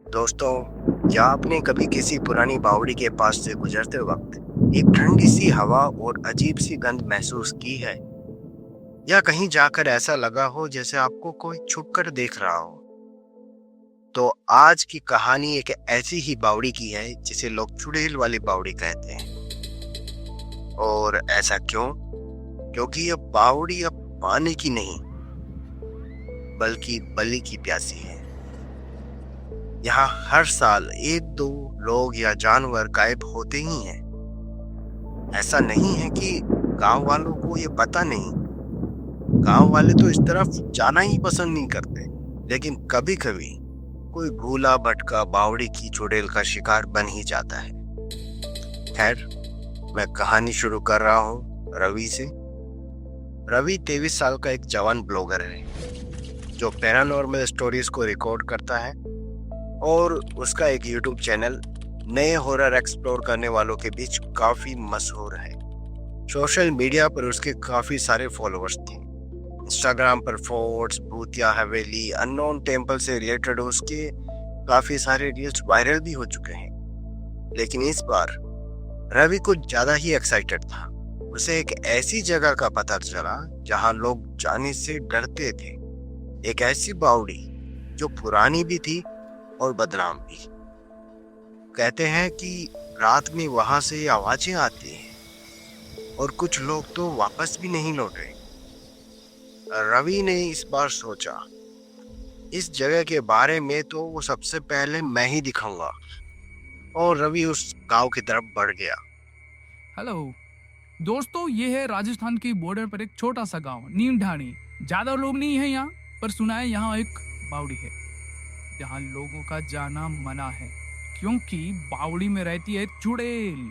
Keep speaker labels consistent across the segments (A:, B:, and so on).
A: दोस्तों, क्या आपने कभी किसी पुरानी बावड़ी के पास से गुजरते वक्त एक ठंडी सी हवा और अजीब सी गंध महसूस की है? या कहीं जाकर ऐसा लगा हो जैसे आपको कोई छुप कर देख रहा हो? तो आज की कहानी एक ऐसी ही बावड़ी की है जिसे लोग चुड़ैल वाली बावड़ी कहते हैं। और ऐसा क्यों? क्योंकि ये बावड़ी अब पानी की नहीं बल्कि बलि की प्यासी है। यहाँ हर साल एक दो लोग या जानवर गायब होते ही हैं। ऐसा नहीं है कि गांव वालों को ये पता नहीं। गांव वाले तो इस तरफ जाना ही पसंद नहीं करते, लेकिन कभी कभी कोई भूला भटका बावड़ी की चुड़ैल का शिकार बन ही जाता है। खैर, मैं कहानी शुरू कर रहा हूँ रवि से। रवि 23 साल का एक जवान ब्लॉगर है जो पैरानॉर्मल स्टोरीज को रिकॉर्ड करता है और उसका एक यूट्यूब चैनल नए हॉरर एक्सप्लोर करने वालों के बीच काफी मशहूर है। सोशल मीडिया पर उसके काफी सारे फॉलोअर्स थे। इंस्टाग्राम पर फोर्ट्स, भूतिया हवेली, अननोन टेम्पल से रिलेटेड उसके काफी सारे रील्स वायरल भी हो चुके हैं। लेकिन इस बार रवि कुछ ज्यादा ही एक्साइटेड था। उसे एक ऐसी जगह का पता चला जहां लोग जाने से डरते थे। एक ऐसी बावड़ी जो पुरानी भी थी और बदनाम भी। कहते हैं कि रात में वहां से आवाजें आती हैं और कुछ लोग तो वापस भी नहीं लौटे। रवि ने इस बार सोचा, इस जगह के बारे में तो वो सबसे पहले मैं ही दिखाऊंगा। और रवि उस गांव की तरफ बढ़ गया।
B: हेलो दोस्तों, ये है राजस्थान की बॉर्डर पर एक छोटा सा गांव नीम ढाणी। ज्यादा लोग नहीं है यहाँ, पर सुना है यहाँ एक बावड़ी है जहाँ लोगों का जाना मना है, क्योंकि बावड़ी में रहती है चुड़ैल।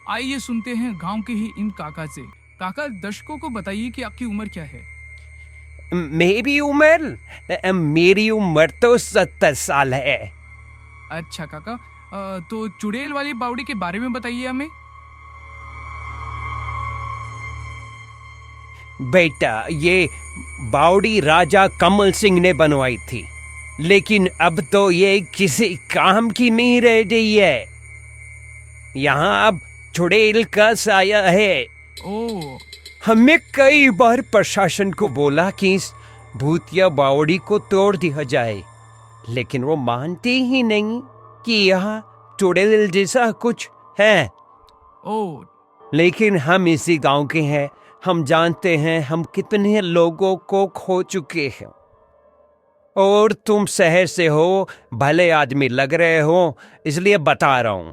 B: आइए सुनते हैं गांव के ही इन काका से। काका, दर्शकों को बताइए कि आपकी उम्र क्या है।
C: मेरी उम्र तो 70 साल है।
B: अच्छा काका, तो चुड़ैल वाली बावड़ी के बारे में बताइए हमें।
C: बेटा, ये बावड़ी राजा कमल सिंह ने बनवाई थी, लेकिन अब तो ये किसी काम की नहीं रह गई है। यहाँ अब चुड़ैल का साया है।
B: ओह,
C: हमने कई बार प्रशासन को बोला कि इस भूतिया बावड़ी को तोड़ दिया जाए, लेकिन वो मानते ही नहीं कि यहाँ चुड़ैल जैसा कुछ है।
B: ओह,
C: लेकिन हम इसी गांव के हैं, हम जानते हैं हम कितने लोगों को खो चुके हैं। और तुम शहर से हो, भले आदमी लग रहे हो, इसलिए बता रहा हूं,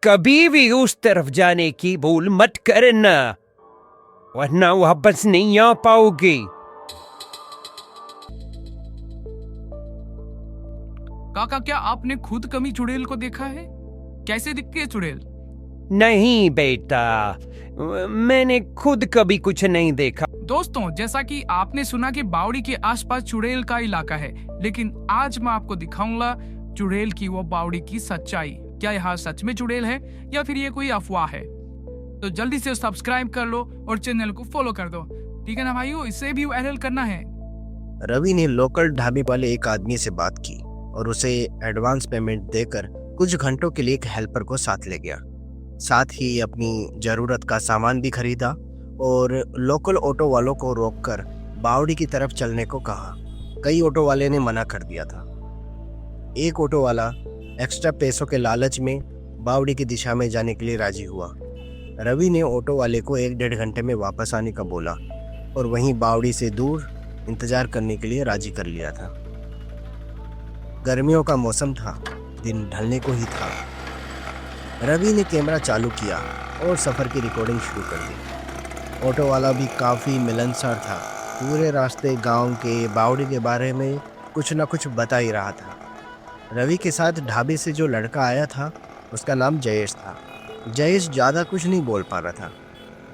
C: कभी भी उस तरफ जाने की भूल मत करना, वरना वापस नहीं आ पाओगे।
B: काका, क्या आपने खुद कभी चुड़ैल को देखा है? कैसे दिखती है चुड़ैल?
C: नहीं बेटा, मैंने खुद कभी कुछ नहीं देखा।
B: दोस्तों, जैसा कि आपने सुना कि बावड़ी के आसपास चुड़ैल का इलाका है, लेकिन आज मैं आपको दिखाऊंगा चुड़ैल की वो बावड़ी की सच्चाई। क्या यहाँ सच में चुड़ैल है या फिर ये कोई अफवाह है? तो जल्दी से सब्सक्राइब कर लो और चैनल को फॉलो कर दो, ठीक है ना भाइयों? इसे भी वायरल करना है।
A: रवि ने लोकल ढाबे वाले एक आदमी से बात की और उसे एडवांस पेमेंट देकर कुछ घंटों के लिए एक हेल्पर को साथ ले गया। साथ ही अपनी जरूरत का सामान भी खरीदा और लोकल ऑटो वालों को रोककर बावड़ी की तरफ चलने को कहा। कई ऑटो वाले ने मना कर दिया था। एक ऑटो वाला एक्स्ट्रा पैसों के लालच में बावड़ी की दिशा में जाने के लिए राजी हुआ। रवि ने ऑटो वाले को 1-1.5 घंटे में वापस आने का बोला और वहीं बावड़ी से दूर इंतजार करने के लिए राजी कर लिया था। गर्मियों का मौसम था, दिन ढलने को ही था। रवि ने कैमरा चालू किया और सफ़र की रिकॉर्डिंग शुरू कर दी। ऑटो वाला भी काफ़ी मिलनसार था। पूरे रास्ते गांव के बावड़ी के बारे में कुछ न कुछ बता ही रहा था। रवि के साथ ढाबे से जो लड़का आया था, उसका नाम जयेश था। जयेश ज़्यादा कुछ नहीं बोल पा रहा था,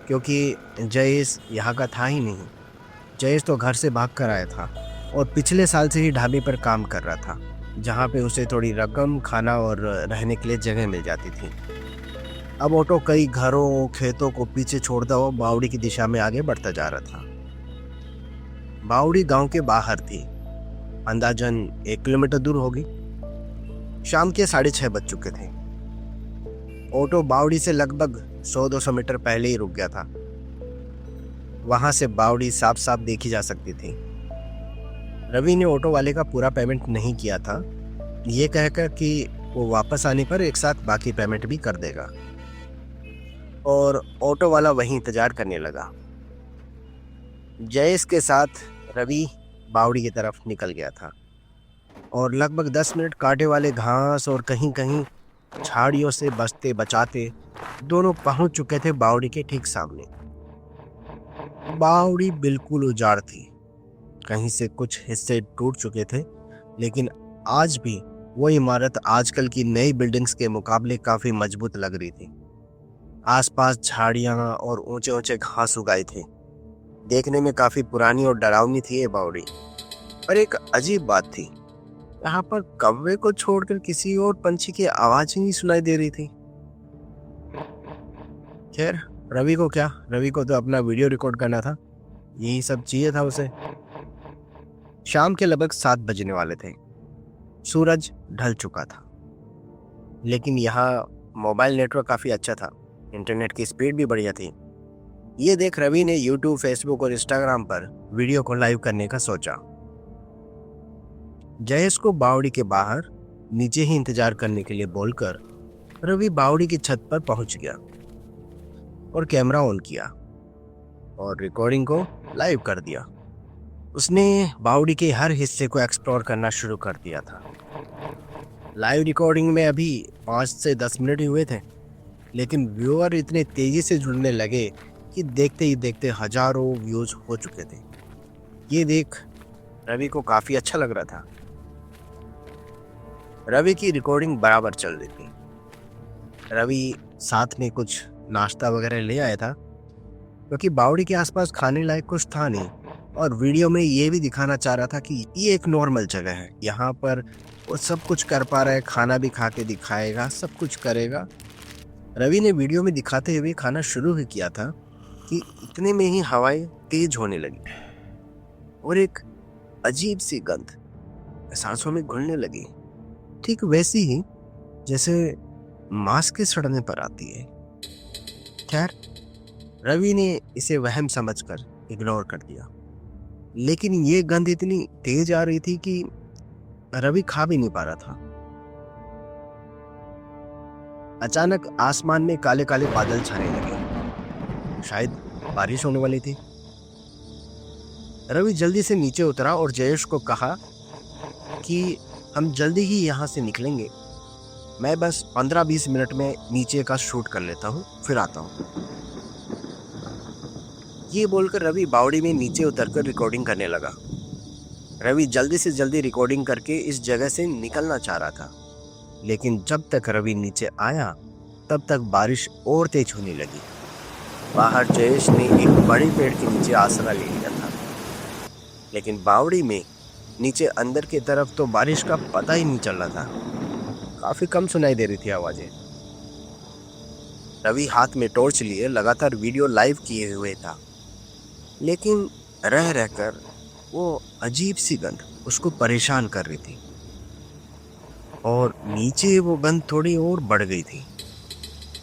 A: क्योंकि जयेश यहाँ का था ही नहीं। जयेश तो घर से भाग कर आया था और पिछले साल से ही ढाबे पर काम कर रहा था, जहाँ पे उसे थोड़ी रकम, खाना और रहने के लिए जगह मिल जाती थी। अब ऑटो कई घरों, खेतों को पीछे छोड़ता हुआ बावड़ी की दिशा में आगे बढ़ता जा रहा था। बावड़ी गांव के बाहर थी, अंदाजन 1 किलोमीटर दूर होगी। शाम के 6:30 बज चुके थे। ऑटो बावड़ी से लगभग 100-200 मीटर पहले ही रुक गया था। वहां से बावड़ी साफ साफ देखी जा सकती थी। रवि ने ऑटो वाले का पूरा पेमेंट नहीं किया था, ये कहकर कि वो वापस आने पर एक साथ बाकी पेमेंट भी कर देगा, और ऑटो वाला वहीं इंतजार करने लगा। जयेश के साथ रवि बावड़ी की तरफ निकल गया था और लगभग 10 मिनट कांटे वाले घास और कहीं कहीं झाड़ियों से बचते बचाते दोनों पहुंच चुके थे बावड़ी के ठीक सामने। बावड़ी बिल्कुल उजाड़ थी, कहीं से कुछ हिस्से टूट चुके थे, लेकिन आज भी वो इमारत आजकल की नई बिल्डिंग्स के मुकाबले काफी मजबूत लग रही थी। आसपास झाड़ियां और ऊंचे ऊंचे घास उगाए थे। देखने में काफी पुरानी और डरावनी थी ये बावड़ी। पर एक अजीब बात थी, यहाँ पर कौवे को छोड़कर किसी और पंछी की आवाज ही नहीं सुनाई दे रही थी। खैर, रवि को क्या, रवि को तो अपना वीडियो रिकॉर्ड करना था, यही सब चाहिए था उसे। शाम के लगभग 7 बजने वाले थे। सूरज ढल चुका था, लेकिन यहाँ मोबाइल नेटवर्क काफी अच्छा था, इंटरनेट की स्पीड भी बढ़िया थी। ये देख रवि ने यूट्यूब, फेसबुक और इंस्टाग्राम पर वीडियो को लाइव करने का सोचा। जयेश को बावड़ी के बाहर नीचे ही इंतजार करने के लिए बोलकर रवि बावड़ी की छत पर पहुंच गया और कैमरा ऑन किया और रिकॉर्डिंग को लाइव कर दिया। उसने बावड़ी के हर हिस्से को एक्सप्लोर करना शुरू कर दिया था। लाइव रिकॉर्डिंग में अभी 5 से 10 मिनट ही हुए थे, लेकिन व्यूअर इतने तेजी से जुड़ने लगे कि देखते ही देखते हजारों व्यूज हो चुके थे। ये देख रवि को काफी अच्छा लग रहा था। रवि की रिकॉर्डिंग बराबर चल रही थी। रवि साथ में कुछ नाश्ता वगैरह ले आया था, क्योंकि बावड़ी के आसपास खाने लायक कुछ था नहीं, और वीडियो में ये भी दिखाना चाह रहा था कि ये एक नॉर्मल जगह है, यहाँ पर वो सब कुछ कर पा रहा है, खाना भी खा के दिखाएगा, सब कुछ करेगा। रवि ने वीडियो में दिखाते हुए खाना शुरू ही किया था कि इतने में ही हवाएं तेज होने लगी और एक अजीब सी गंध सांसों में घुलने लगी, ठीक वैसी ही जैसे मांस के सड़ने पर आती है। खैर, रवि ने इसे वहम समझकर इग्नोर कर दिया, लेकिन ये गंध इतनी तेज आ रही थी कि रवि खा भी नहीं पा रहा था। अचानक आसमान में काले काले बादल छाने लगे, शायद बारिश होने वाली थी। रवि जल्दी से नीचे उतरा और जयेश को कहा कि हम जल्दी ही यहाँ से निकलेंगे, मैं बस 15-20 मिनट में नीचे का शूट कर लेता हूँ, फिर आता हूँ। ये बोलकर रवि बावड़ी में नीचे उतरकर रिकॉर्डिंग करने लगा। रवि जल्दी से जल्दी रिकॉर्डिंग करके इस जगह से निकलना चाह रहा था, लेकिन जब तक रवि नीचे आया तब तक बारिश और तेज होने लगी। बाहर जयेश ने एक बड़े पेड़ के नीचे आसरा ले लिया था, लेकिन बावड़ी में नीचे अंदर की तरफ तो बारिश का पता ही नहीं चल रहा था, काफी कम सुनाई दे रही थी आवाजें। रवि हाथ में टॉर्च लिए लगातार वीडियो लाइव किए हुए था, लेकिन रह रहकर वो अजीब सी गंध उसको परेशान कर रही थी, और नीचे वो गंध थोड़ी और बढ़ गई थी।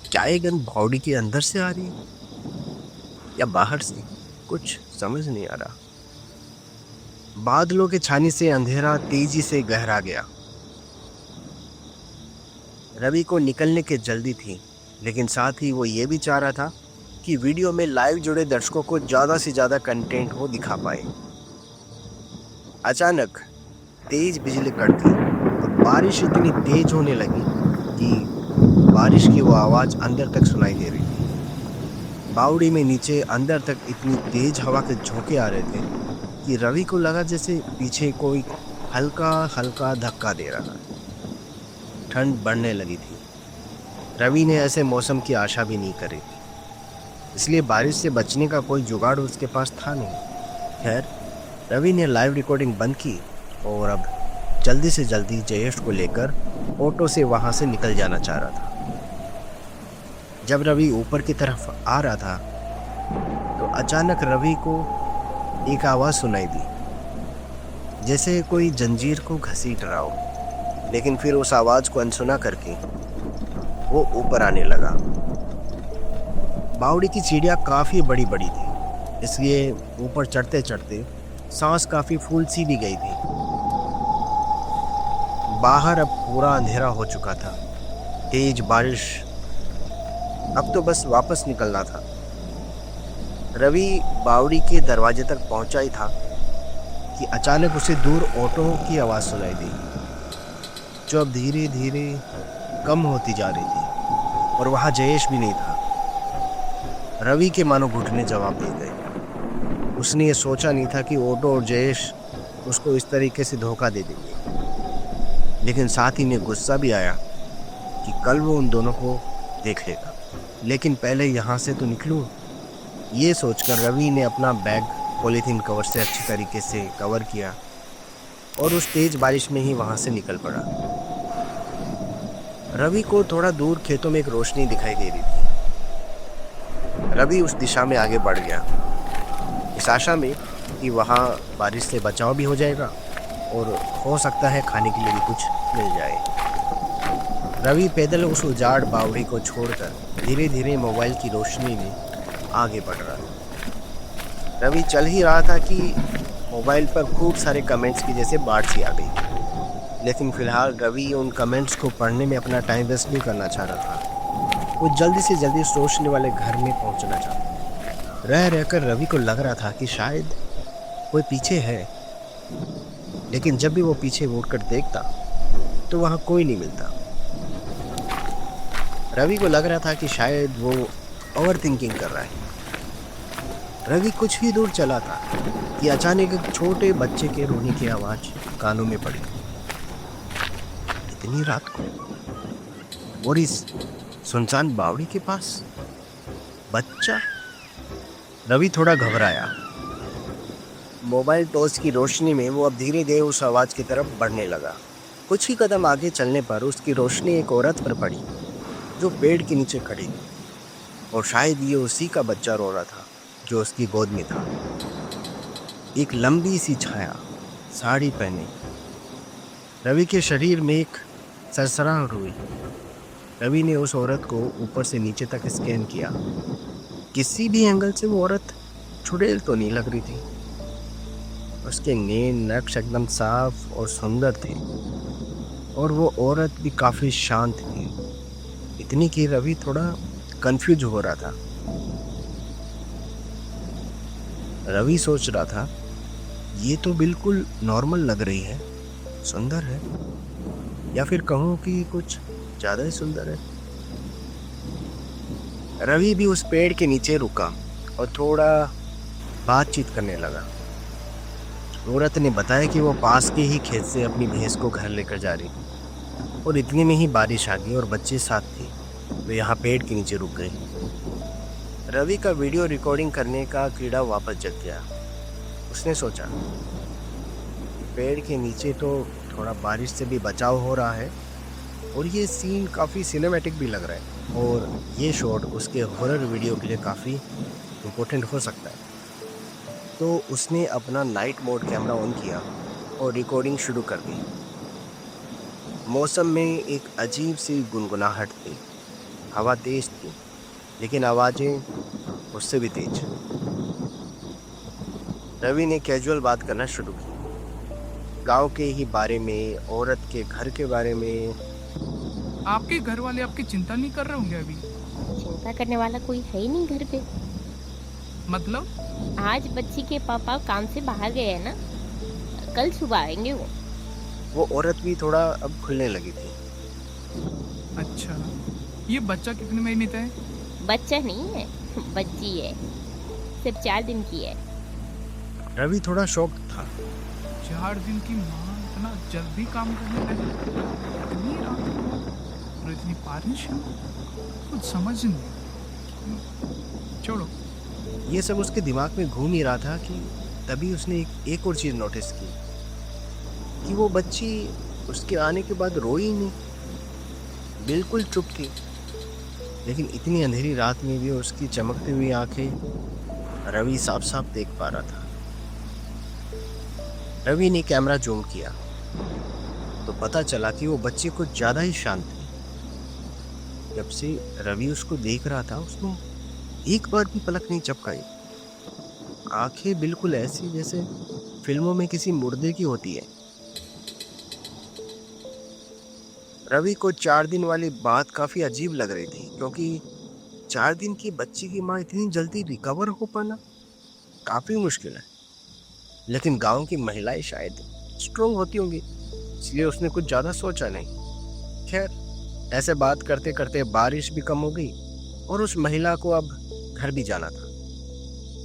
A: क्या ये गंध बावड़ी के अंदर से आ रही है या बाहर से, कुछ समझ नहीं आ रहा। बादलों के छाने से अंधेरा तेजी से गहरा गया। रवि को निकलने की जल्दी थी, लेकिन साथ ही वो ये भी चाह रहा था कि वीडियो में लाइव जुड़े दर्शकों को ज़्यादा से ज़्यादा कंटेंट वो दिखा पाए। अचानक तेज बिजली कड़की और बारिश इतनी तेज होने लगी कि बारिश की वो आवाज़ अंदर तक सुनाई दे रही थी। बावड़ी में नीचे अंदर तक इतनी तेज हवा के झोंके आ रहे थे कि रवि को लगा जैसे पीछे कोई हल्का हल्का धक्का दे रहा है। ठंड बढ़ने लगी थी। रवि ने ऐसे मौसम की आशा भी नहीं करी थी, इसलिए बारिश से बचने का कोई जुगाड़ उसके पास था नहीं। खैर, रवि ने लाइव रिकॉर्डिंग बंद की और अब जल्दी से जल्दी जयेश को लेकर ऑटो से वहां से निकल जाना चाह रहा था। जब रवि ऊपर की तरफ आ रहा था तो अचानक रवि को एक आवाज़ सुनाई दी, जैसे कोई जंजीर को घसीट रहा हो। लेकिन फिर उस आवाज को अनसुना करके वो ऊपर आने लगा। बावड़ी की सीढ़ियाँ काफी बड़ी बड़ी थी, इसलिए ऊपर चढ़ते चढ़ते सांस काफी फूल सी भी गई थी। बाहर अब पूरा अंधेरा हो चुका था, तेज बारिश, अब तो बस वापस निकलना था। रवि बावड़ी के दरवाजे तक पहुंचा ही था कि अचानक उसे दूर ऑटो की आवाज सुनाई दी, जो अब धीरे धीरे कम होती जा रही थी, और वहां जयेश भी नहीं था। रवि के मानो घुटने जवाब दे गए। उसने ये सोचा नहीं था कि ऑटो और जयेश उसको इस तरीके से धोखा दे देंगे, लेकिन साथ ही में गुस्सा भी आया कि कल वो उन दोनों को देख लेगा। लेकिन पहले यहाँ से तो निकलूं, ये सोचकर रवि ने अपना बैग पॉलीथीन कवर से अच्छी तरीके से कवर किया और उस तेज बारिश में ही वहाँ से निकल पड़ा। रवि को थोड़ा दूर खेतों में एक रोशनी दिखाई दे रही थी। रवि उस दिशा में आगे बढ़ गया, इस आशा में कि वहाँ बारिश से बचाव भी हो जाएगा और हो सकता है खाने के लिए भी कुछ मिल जाए। रवि पैदल उस उजाड़ बावड़ी को छोड़कर धीरे धीरे मोबाइल की रोशनी में आगे बढ़ रहा था। रवि चल ही रहा था कि मोबाइल पर खूब सारे कमेंट्स की जैसे बाढ़ सी आ गई, लेकिन फिलहाल रवि उन कमेंट्स को पढ़ने में अपना टाइम वेस्ट नहीं करना चाह रहा था। वो जल्दी से जल्दी सोचने वाले घर में पहुंचना चाहता। रह रहकर रवि को लग रहा था कि शायद कोई पीछे है, लेकिन जब भी वो पीछे मुड़कर देखता तो वहाँ कोई नहीं मिलता। रवि को लग रहा था कि शायद वो ओवर थिंकिंग कर रहा है। रवि कुछ ही दूर चला था कि अचानक एक छोटे बच्चे के रोने की आवाज कानों में पड़ी। इतनी रात को और इस सुनसान बावड़ी के पास बच्चा? रवि थोड़ा घबराया। मोबाइल टॉर्च की रोशनी में वो अब धीरे धीरे उस आवाज की तरफ बढ़ने लगा। कुछ ही कदम आगे चलने पर उसकी रोशनी एक औरत पर पड़ी जो पेड़ के नीचे खड़ी थी, और शायद ये उसी का बच्चा रो रहा था जो उसकी गोद में था। एक लंबी सी छाया, साड़ी पहने, रवि के शरीर में एक सरसराहट हुई। रवि ने उस औरत को ऊपर से नीचे तक स्कैन किया। किसी भी एंगल से वो औरत चुड़ैल तो नहीं लग रही थी। उसके नैन नक्श एकदम साफ और सुंदर थे, और वो औरत भी काफी शांत थी, इतनी कि रवि थोड़ा कंफ्यूज हो रहा था। रवि सोच रहा था ये तो बिल्कुल नॉर्मल लग रही है, सुंदर है, या फिर कहूँ कि कुछ ज़्यादा ही सुंदर है। रवि भी उस पेड़ के नीचे रुका और थोड़ा बातचीत करने लगा। औरत ने बताया कि वो पास के ही खेत से अपनी भैंस को घर लेकर जा रही थी, और इतने में ही बारिश आ गई और बच्चे साथ थे, वे यहाँ पेड़ के नीचे रुक गए। रवि का वीडियो रिकॉर्डिंग करने का कीड़ा वापस जग गया। उसने सोचा पेड़ के नीचे तो थोड़ा बारिश से भी बचाव हो रहा है, और ये सीन काफ़ी सिनेमैटिक भी लग रहा है, और ये शॉट उसके हॉरर वीडियो के लिए काफ़ी इम्पोर्टेंट हो सकता है। तो उसने अपना नाइट मोड कैमरा ऑन किया और रिकॉर्डिंग शुरू कर दी। मौसम में एक अजीब सी गुनगुनाहट थी, हवा तेज थी, लेकिन आवाज़ें उससे भी तेज। रवि ने कैजुअल बात करना शुरू की, गांव के ही बारे में, औरत के घर के बारे में।
B: आपके घर वाले आपकी चिंता नहीं कर रहे होंगे अभी?
D: चिंता करने वाला कोई है ही नहीं घर पे।
B: मतलब?
D: आज बच्ची के पापा काम से बाहर गए हैं ना, कल सुबह आएंगे वो
A: औरत भी थोड़ा अब खुलने लगी थी।
B: अच्छा, ये बच्चा कितने महीने का है?
D: बच्चा नहीं है, बच्ची है, सिर्फ 4 दिन की है।
A: रवि थोड़ा शॉक था।
B: 4 दिन की माँ इतना जल्दी काम करने लगी? इतनी रात को और इतनी बारिश? कुछ समझ नहीं। छोड़ो।
A: ये सब उसके दिमाग में घूम ही रहा था कि तभी उसने एक और चीज़ नोटिस की कि वो बच्ची उसके आने के बाद रोई ही नहीं, बिल्कुल चुप थी। लेकिन इतनी अंधेरी रात में भी उसकी चमकती हुई आंखें रवि साफ साफ देख पा रहा था। रवि ने कैमरा जूम किया तो पता चला कि वो बच्ची कुछ ज्यादा ही शांत थी। जब से रवि उसको देख रहा था उसने एक बार भी पलक नहीं झपकाई। आंखें बिल्कुल ऐसी जैसे फिल्मों में किसी मुर्दे की होती है। रवि को 4 दिन वाली बात काफी अजीब लग रही थी, क्योंकि 4 दिन की बच्ची की माँ इतनी जल्दी रिकवर हो पाना काफी मुश्किल है। लेकिन गांव की महिलाएं शायद स्ट्रोंग होती होंगी, इसलिए उसने कुछ ज्यादा सोचा नहीं। खैर, ऐसे बात करते करते बारिश भी कम हो गई और उस महिला को अब घर भी जाना था।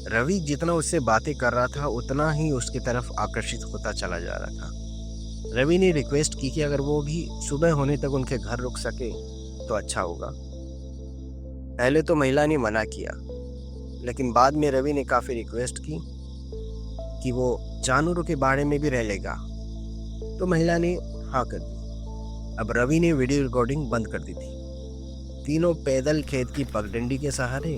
A: रवि जितना उससे बातें कर रहा था उतना ही उसकी तरफ आकर्षित होता चला जा रहा था। रवि ने रिक्वेस्ट की कि अगर वो भी सुबह होने तक उनके घर रुक सके तो अच्छा होगा। पहले तो महिला ने मना किया, लेकिन बाद में रवि ने काफी रिक्वेस्ट की कि वो जानवरों के बारे में भी रह लेगा, तो महिला ने हाँ कर दी। अब रवि ने वीडियो रिकॉर्डिंग बंद कर दी थी। तीनों पैदल खेत की पगडंडी के सहारे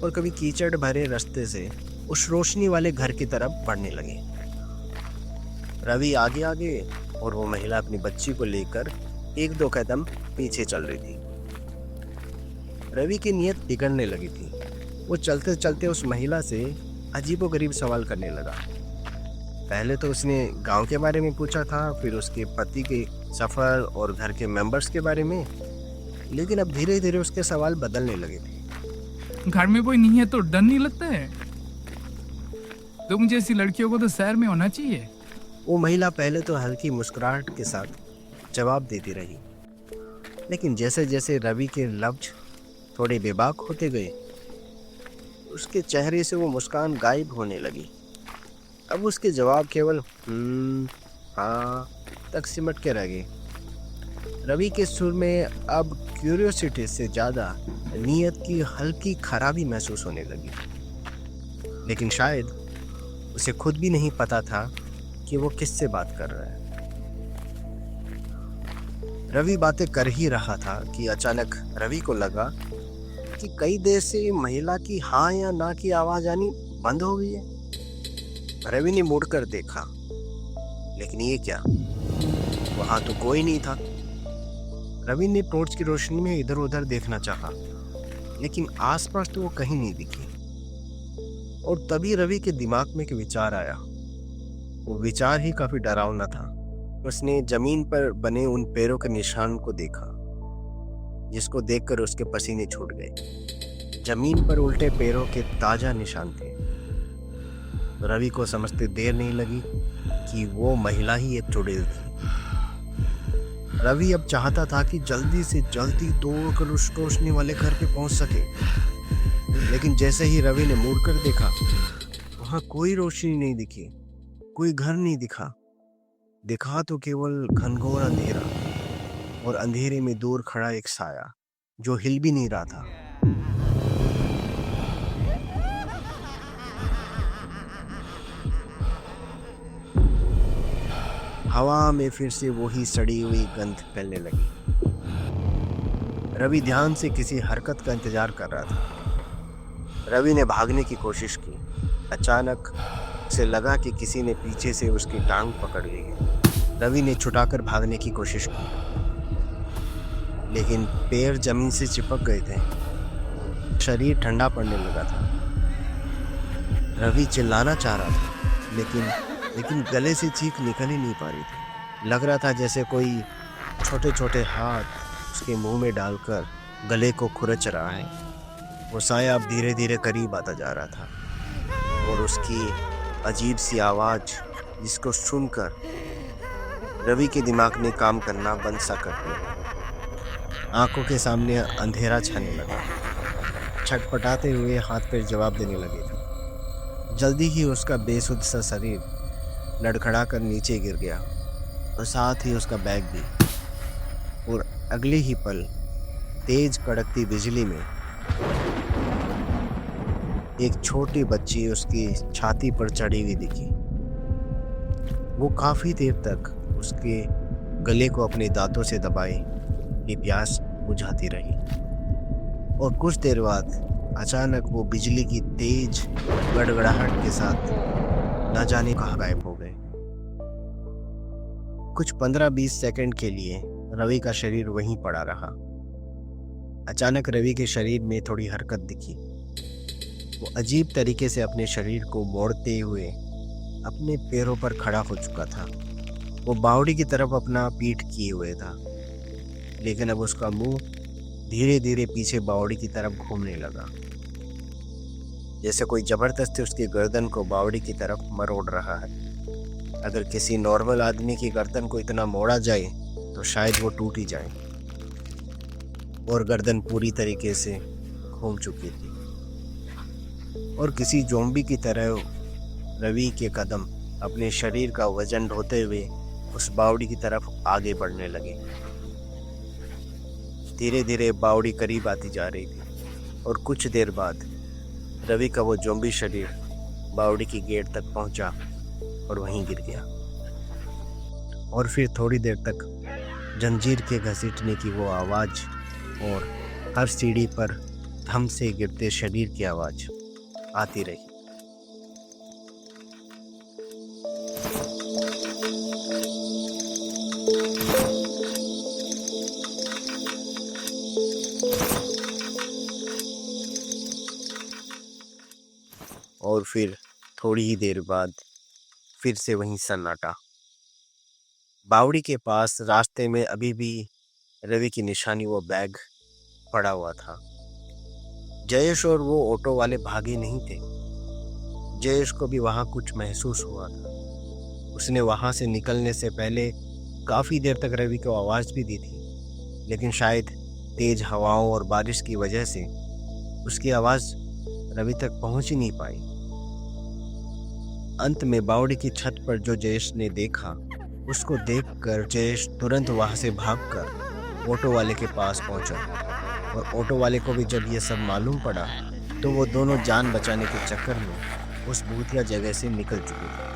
A: और कभी कीचड़ भरे रास्ते से उस रोशनी वाले घर की तरफ बढ़ने लगे। रवि आगे आगे और वो महिला अपनी बच्ची को लेकर 1-2 कदम पीछे चल रही थी। रवि की नीयत बिगड़ने लगी थी। वो चलते चलते उस महिला से अजीबोगरीब सवाल करने लगा। पहले तो उसने गांव के बारे में पूछा था, फिर उसके पति के सफर और घर के मेंबर्स के बारे में, लेकिन अब धीरे धीरे उसके सवाल बदलने लगे थे।
B: घर में कोई नहीं है तो डर नहीं लगता है? तुम जैसी लड़कियों को तो शहर में होना चाहिए।
A: वो महिला पहले तो हल्की मुस्कुराहट के साथ जवाब देती रही, लेकिन जैसे जैसे रवि के लफ्ज थोड़े बेबाक होते गए, उसके चेहरे से वो मुस्कान गायब होने लगी। अब उसके जवाब केवल हाँ तक सिमट के रह गए। रवि के सुर में अब क्यूरियोसिटी से ज्यादा नीयत की हल्की खराबी महसूस होने लगी, लेकिन शायद उसे खुद भी नहीं पता था कि वो किससे बात कर रहा है। रवि बातें कर ही रहा था कि अचानक रवि को लगा कि कई देर से महिला की हाँ या ना की आवाज आनी बंद हो गई है। रवि ने मुड़कर देखा, लेकिन ये क्या, वहां तो कोई नहीं था। रवि ने टॉर्च की रोशनी में इधर उधर देखना चाहा, लेकिन आसपास तो वो कहीं नहीं दिखी। और तभी रवि के दिमाग में एक विचार आया। वो विचार ही काफी डरावना था। उसने जमीन पर बने उन पैरों के निशान को देखा, जिसको देखकर उसके पसीने छूट गए। जमीन पर उल्टे पैरों के ताजा निशान थे। रवि को समझते देर नहीं लगी कि वो महिला ही एक चुड़ैल थी। रवि अब चाहता था कि जल्दी से जल्दी दौड़कर उस रोशनी वाले घर पे पहुंच सके, लेकिन जैसे ही रवि ने मुड़कर देखा, वहां कोई रोशनी नहीं दिखी, कोई घर नहीं दिखा। दिखा तो केवल घनघोर अंधेरा, और अंधेरे में दूर खड़ा एक साया जो हिल भी नहीं रहा था। हवा में फिर से वही सड़ी हुई गंध फैलने लगी। रवि ध्यान से किसी हरकत का इंतजार कर रहा था। रवि ने भागने की कोशिश की। अचानक उसे लगा कि किसी ने पीछे से उसकी टांग पकड़ ली है। रवि ने छुटाकर भागने की कोशिश की, लेकिन पैर जमीन से चिपक गए थे। शरीर ठंडा पड़ने लगा था। रवि चिल्लाना चाह रहा था, लेकिन गले से चीख निकल ही नहीं पा रही थी। लग रहा था जैसे कोई छोटे छोटे हाथ उसके मुंह में डालकर गले को खुरच रहा है। वो साया अब धीरे धीरे करीब आता जा रहा था, और उसकी अजीब सी आवाज जिसको सुनकर रवि के दिमाग ने काम करना बंद सा कर दिया। आंखों के सामने अंधेरा छाने लगा। छटपटाते हुए हाथ पैर जवाब देने लगे थे। जल्दी ही उसका बेसुध सा शरीर लड़खड़ा कर नीचे गिर गया, और साथ ही उसका बैग भी। और अगले ही पल तेज कड़कती बिजली में एक छोटी बच्ची उसकी छाती पर चढ़ी हुई दिखी। वो काफी देर तक उसके गले को अपने दांतों से दबाए ये प्यास बुझाती रही, और कुछ देर बाद अचानक वो बिजली की तेज गड़गड़ाहट के साथ न जाने कहाँ गायब हो गए। कुछ 15-20 सेकंड के लिए रवि का शरीर वहीं पड़ा रहा। अचानक रवि के शरीर में थोड़ी हरकत दिखी। वो अजीब तरीके से अपने शरीर को मोड़ते हुए अपने पैरों पर खड़ा हो चुका था। वो बावड़ी की तरफ अपना पीठ किए हुए था, लेकिन अब उसका मुंह धीरे धीरे पीछे बावड़ी की तरफ घूमने लगा, जैसे कोई जबरदस्ती उसकी गर्दन को बावड़ी की तरफ मरोड़ रहा है। अगर किसी नॉर्मल आदमी की गर्दन को इतना मोड़ा जाए तो शायद वो टूट ही जाए, और गर्दन पूरी तरीके से घूम चुकी थी। और किसी ज़ॉम्बी की तरह रवि के कदम अपने शरीर का वजन ढोते हुए उस बावड़ी की तरफ आगे बढ़ने लगे। धीरे धीरे बावड़ी करीब आती जा रही थी और कुछ देर बाद रवि का वो ज़ॉम्बी शरीर बावड़ी की गेट तक पहुंचा और वहीं गिर गया। और फिर थोड़ी देर तक जंजीर के घसीटने की वो आवाज़ और हर सीढ़ी पर धम से गिरते शरीर की आवाज़ आती रही। और फिर थोड़ी ही देर बाद फिर से वहीं सन्नाटा। बावड़ी के पास रास्ते में अभी भी रवि की निशानी वो बैग पड़ा हुआ था। जयेश और वो ऑटो वाले भागे नहीं थे। जयेश को भी वहाँ कुछ महसूस हुआ था। उसने वहाँ से निकलने से पहले काफ़ी देर तक रवि को आवाज़ भी दी थी, लेकिन शायद तेज हवाओं और बारिश की वजह से उसकी आवाज़ रवि तक पहुँच ही नहीं पाई। अंत में बावड़ी की छत पर जो जयेश ने देखा, उसको देखकर जयेश तुरंत वहाँ से भागकर ऑटो वाले के पास पहुँचा। और ऑटो वाले को भी जब ये सब मालूम पड़ा तो वो दोनों जान बचाने के चक्कर में उस भूतिया जगह से निकल चुके थे।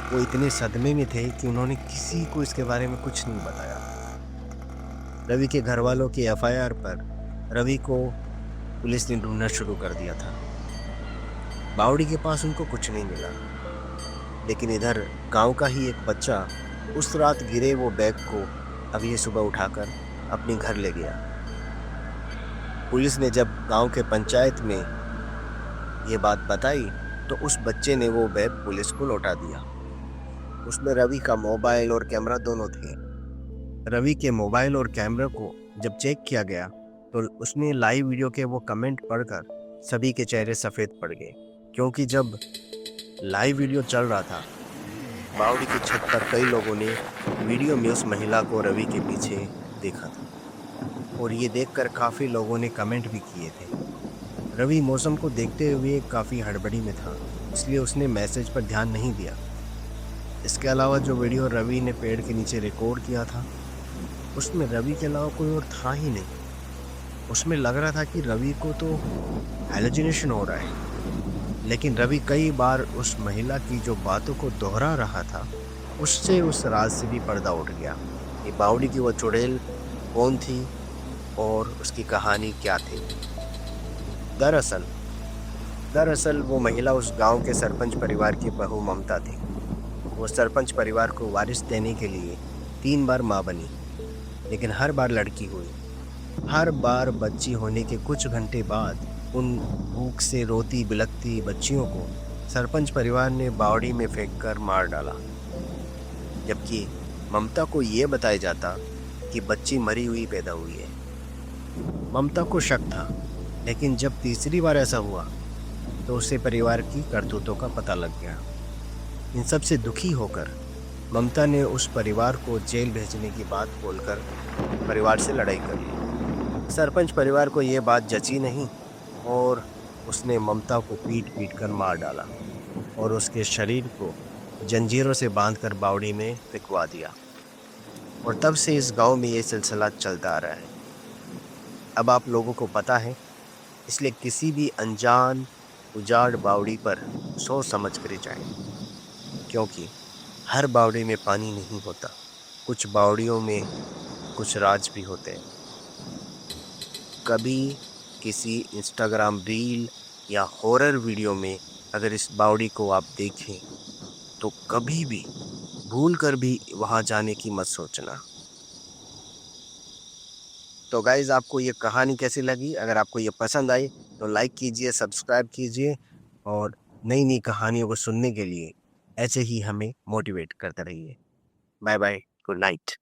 A: वो इतने सदमे में थे कि उन्होंने किसी को इसके बारे में कुछ नहीं बताया। रवि के घर वालों की एफआईआर पर रवि को पुलिस ने ढूंढना शुरू कर दिया था। बावड़ी के पास उनको कुछ नहीं मिला, लेकिन इधर गांव का ही एक बच्चा उस रात गिरे वो बैग को अब ये सुबह उठाकर अपने घर ले गया। पुलिस ने जब गांव के पंचायत में ये बात बताई तो उस बच्चे ने वो बैग पुलिस को लौटा दिया। उसमें रवि का मोबाइल और कैमरा दोनों थे। रवि के मोबाइल और कैमरा को जब चेक किया गया तो उसने लाइव वीडियो के वो कमेंट पढ़कर सभी के चेहरे सफ़ेद पड़ गए, क्योंकि जब लाइव वीडियो चल रहा था बावड़ी की छत पर कई लोगों ने वीडियो में उस महिला को रवि के पीछे देखा था, और ये देखकर काफ़ी लोगों ने कमेंट भी किए थे। रवि मौसम को देखते हुए काफ़ी हड़बड़ी में था, इसलिए उसने मैसेज पर ध्यान नहीं दिया। इसके अलावा जो वीडियो रवि ने पेड़ के नीचे रिकॉर्ड किया था उसमें रवि के अलावा कोई और था ही नहीं। उसमें लग रहा था कि रवि को तो हेलुसिनेशन हो रहा है, लेकिन रवि कई बार उस महिला की जो बातों को दोहरा रहा था उससे उस राज से भी पर्दा उठ गया। ये बावड़ी की वो चुड़ैल कौन थी और उसकी कहानी क्या थी? दरअसल वो महिला उस गांव के सरपंच परिवार की बहू ममता थी। वो सरपंच परिवार को वारिस देने के लिए 3 बार माँ बनी, लेकिन हर बार लड़की हुई। हर बार बच्ची होने के कुछ घंटे बाद उन भूख से रोती बिलखती बच्चियों को सरपंच परिवार ने बावड़ी में फेंककर मार डाला, जबकि ममता को ये बताया जाता कि बच्ची मरी हुई पैदा हुई है। ममता को शक था, लेकिन जब तीसरी बार ऐसा हुआ तो उसे परिवार की करतूतों का पता लग गया। इन सब से दुखी होकर ममता ने उस परिवार को जेल भेजने की बात बोलकर परिवार से लड़ाई कर ली। सरपंच परिवार को ये बात जची नहीं और उसने ममता को पीट कर मार डाला और उसके शरीर को जंजीरों से बांधकर बावड़ी में फेंकवा दिया। और तब से इस गांव में ये सिलसिला चलता आ रहा है। अब आप लोगों को पता है, इसलिए किसी भी अनजान उजाड़ बावड़ी पर सोच समझ कर जाएं, क्योंकि हर बावड़ी में पानी नहीं होता। कुछ बावड़ियों में कुछ राज भी होते हैं। कभी किसी इंस्टाग्राम रील या हॉरर वीडियो में अगर इस बावड़ी को आप देखें तो कभी भी भूल कर भी वहाँ जाने की मत सोचना। तो गाइज आपको ये कहानी कैसी लगी? अगर आपको ये पसंद आई तो लाइक कीजिए, सब्सक्राइब कीजिए और नई नई कहानियों को सुनने के लिए ऐसे ही हमें मोटिवेट करते रहिए। Bye bye, good night.